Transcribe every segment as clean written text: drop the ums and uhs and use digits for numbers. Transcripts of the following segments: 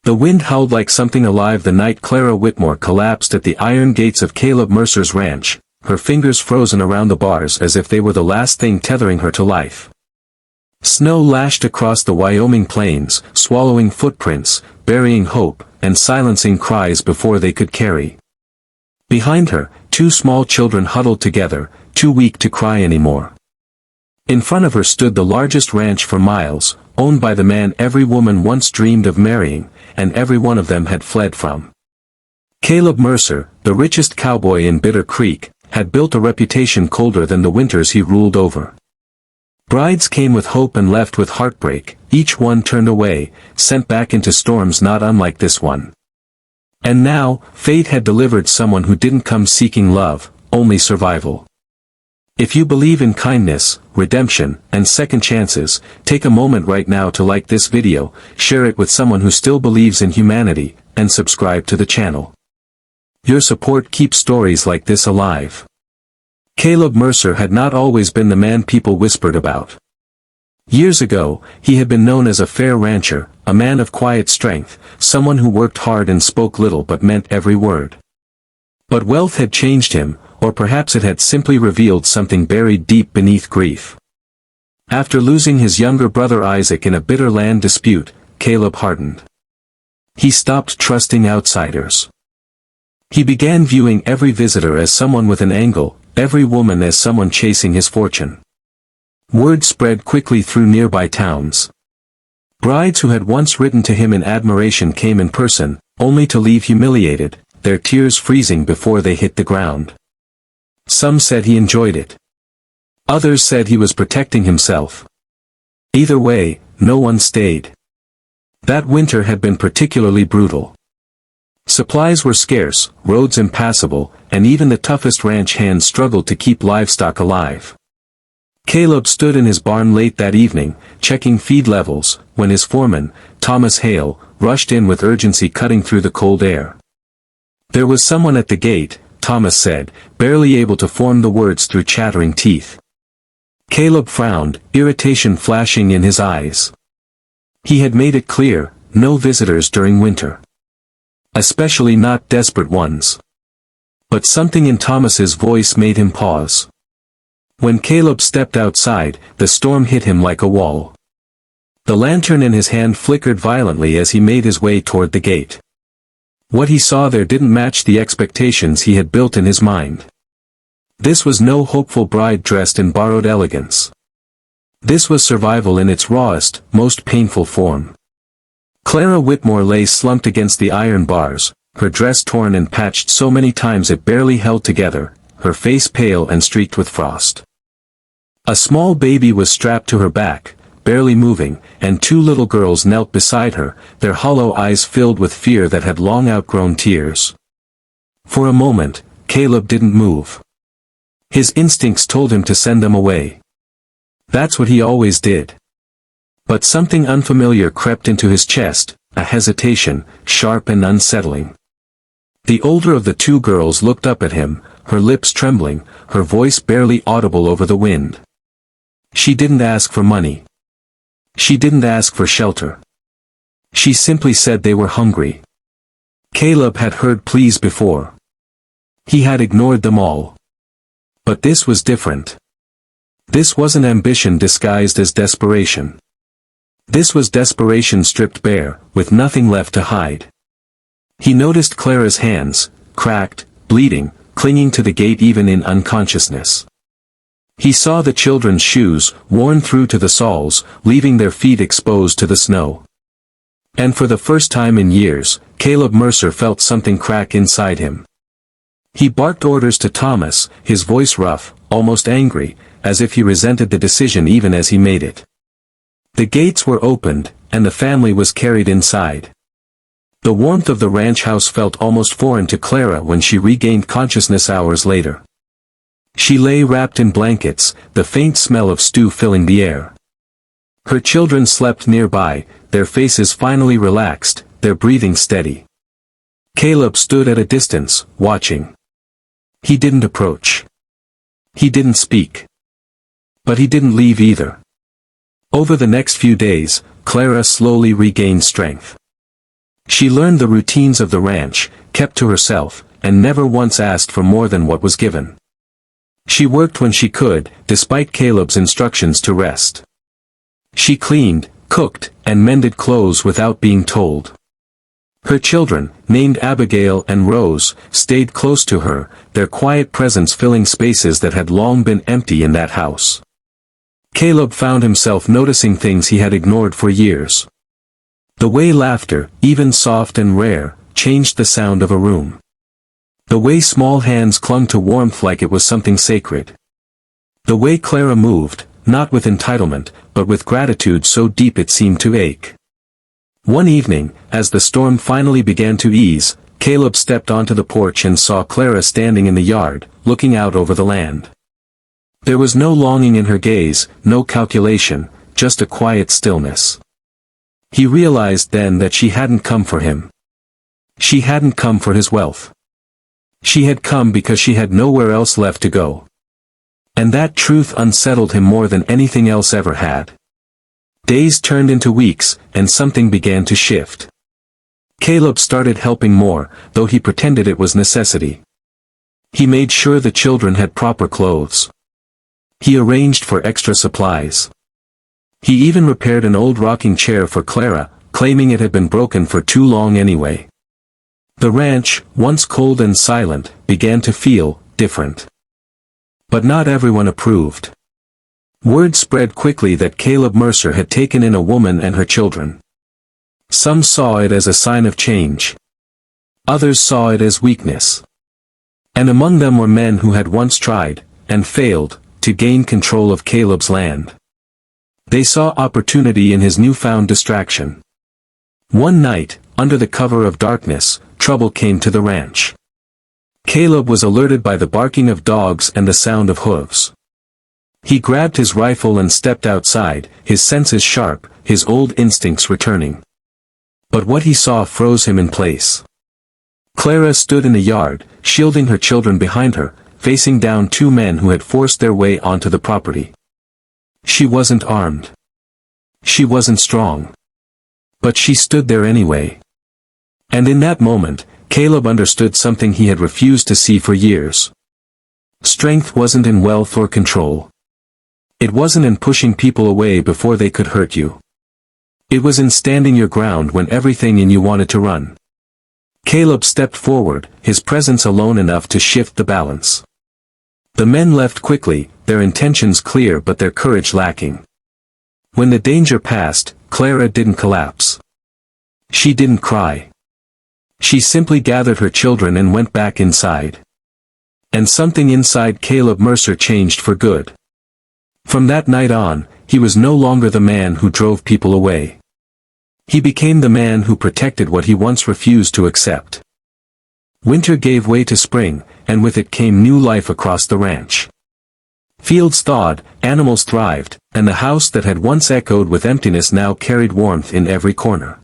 The wind howled like something alive the night Clara Whitmore collapsed at the iron gates of Caleb Mercer's ranch, her fingers frozen around the bars as if they were the last thing tethering her to life. Snow lashed across the Wyoming plains, swallowing footprints, burying hope, and silencing cries before they could carry. Behind her, two small children huddled together, too weak to cry anymore. In front of her stood the largest ranch for miles, owned by the man every woman once dreamed of marrying, and every one of them had fled from. Caleb Mercer, the richest cowboy in Bitter Creek, had built a reputation colder than the winters he ruled over. Brides came with hope and left with heartbreak, each one turned away, sent back into storms not unlike this one. And now, fate had delivered someone who didn't come seeking love, only survival. If you believe in kindness, redemption, and second chances, take a moment right now to like this video, share it with someone who still believes in humanity, and subscribe to the channel. Your support keeps stories like this alive. Caleb Mercer had not always been the man people whispered about. Years ago, he had been known as a fair rancher, a man of quiet strength, someone who worked hard and spoke little but meant every word. But wealth had changed him, or perhaps it had simply revealed something buried deep beneath grief. After losing his younger brother Isaac in a bitter land dispute, Caleb hardened. He stopped trusting outsiders. He began viewing every visitor as someone with an angle, every woman as someone chasing his fortune. Word spread quickly through nearby towns. Brides who had once written to him in admiration came in person, only to leave humiliated, their tears freezing before they hit the ground. Some said he enjoyed it. Others said he was protecting himself. Either way, no one stayed. That winter had been particularly brutal. Supplies were scarce, roads impassable, and even the toughest ranch hands struggled to keep livestock alive. Caleb stood in his barn late that evening, checking feed levels, when his foreman, Thomas Hale, rushed in with urgency cutting through the cold air. There was someone at the gate, Thomas said, barely able to form the words through chattering teeth. Caleb frowned, irritation flashing in his eyes. He had made it clear, no visitors during winter. Especially not desperate ones. But something in Thomas's voice made him pause. When Caleb stepped outside, the storm hit him like a wall. The lantern in his hand flickered violently as he made his way toward the gate. What he saw there didn't match the expectations he had built in his mind. This was no hopeful bride dressed in borrowed elegance. This was survival in its rawest, most painful form. Clara Whitmore lay slumped against the iron bars, her dress torn and patched so many times it barely held together, her face pale and streaked with frost. A small baby was strapped to her back, barely moving, and two little girls knelt beside her, their hollow eyes filled with fear that had long outgrown tears. For a moment, Caleb didn't move. His instincts told him to send them away. That's what he always did. But something unfamiliar crept into his chest, a hesitation, sharp and unsettling. The older of the two girls looked up at him, her lips trembling, her voice barely audible over the wind. She didn't ask for money. She didn't ask for shelter. She simply said they were hungry. Caleb had heard pleas before. He had ignored them all. But this was different. This wasn't ambition disguised as desperation. This was desperation stripped bare, with nothing left to hide. He noticed Clara's hands, cracked, bleeding, clinging to the gate even in unconsciousness. He saw the children's shoes, worn through to the soles, leaving their feet exposed to the snow. And for the first time in years, Caleb Mercer felt something crack inside him. He barked orders to Thomas, his voice rough, almost angry, as if he resented the decision even as he made it. The gates were opened, and the family was carried inside. The warmth of the ranch house felt almost foreign to Clara when she regained consciousness hours later. She lay wrapped in blankets, the faint smell of stew filling the air. Her children slept nearby, their faces finally relaxed, their breathing steady. Caleb stood at a distance, watching. He didn't approach. He didn't speak. But he didn't leave either. Over the next few days, Clara slowly regained strength. She learned the routines of the ranch, kept to herself, and never once asked for more than what was given. She worked when she could, despite Caleb's instructions to rest. She cleaned, cooked, and mended clothes without being told. Her children, named Abigail and Rose, stayed close to her, their quiet presence filling spaces that had long been empty in that house. Caleb found himself noticing things he had ignored for years. The way laughter, even soft and rare, changed the sound of a room. The way small hands clung to warmth like it was something sacred. The way Clara moved, not with entitlement, but with gratitude so deep it seemed to ache. One evening, as the storm finally began to ease, Caleb stepped onto the porch and saw Clara standing in the yard, looking out over the land. There was no longing in her gaze, no calculation, just a quiet stillness. He realized then that she hadn't come for him. She hadn't come for his wealth. She had come because she had nowhere else left to go. And that truth unsettled him more than anything else ever had. Days turned into weeks, and something began to shift. Caleb started helping more, though he pretended it was necessity. He made sure the children had proper clothes. He arranged for extra supplies. He even repaired an old rocking chair for Clara, claiming it had been broken for too long anyway. The ranch, once cold and silent, began to feel different. But not everyone approved. Word spread quickly that Caleb Mercer had taken in a woman and her children. Some saw it as a sign of change. Others saw it as weakness. And among them were men who had once tried, and failed, to gain control of Caleb's land. They saw opportunity in his newfound distraction. One night, under the cover of darkness, trouble came to the ranch. Caleb was alerted by the barking of dogs and the sound of hooves. He grabbed his rifle and stepped outside, his senses sharp, his old instincts returning. But what he saw froze him in place. Clara stood in the yard, shielding her children behind her, facing down two men who had forced their way onto the property. She wasn't armed. She wasn't strong. But she stood there anyway. And in that moment, Caleb understood something he had refused to see for years. Strength wasn't in wealth or control. It wasn't in pushing people away before they could hurt you. It was in standing your ground when everything in you wanted to run. Caleb stepped forward, his presence alone enough to shift the balance. The men left quickly, their intentions clear but their courage lacking. When the danger passed, Clara didn't collapse. She didn't cry. She simply gathered her children and went back inside. And something inside Caleb Mercer changed for good. From that night on, he was no longer the man who drove people away. He became the man who protected what he once refused to accept. Winter gave way to spring, and with it came new life across the ranch. Fields thawed, animals thrived, and the house that had once echoed with emptiness now carried warmth in every corner.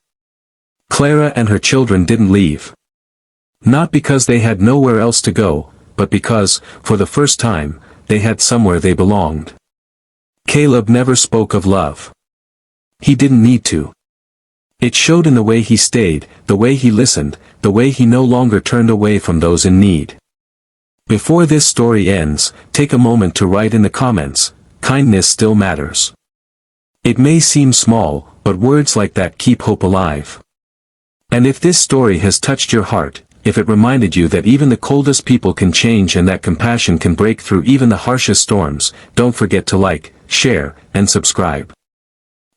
Clara and her children didn't leave. Not because they had nowhere else to go, but because, for the first time, they had somewhere they belonged. Caleb never spoke of love. He didn't need to. It showed in the way he stayed, the way he listened, the way he no longer turned away from those in need. Before this story ends, take a moment to write in the comments, kindness still matters. It may seem small, but words like that keep hope alive. And if this story has touched your heart, if it reminded you that even the coldest people can change and that compassion can break through even the harshest storms, don't forget to like, share, and subscribe.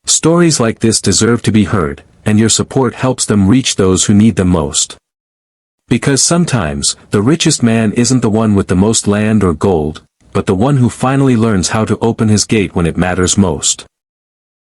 Stories like this deserve to be heard, and your support helps them reach those who need them most. Because sometimes, the richest man isn't the one with the most land or gold, but the one who finally learns how to open his gate when it matters most.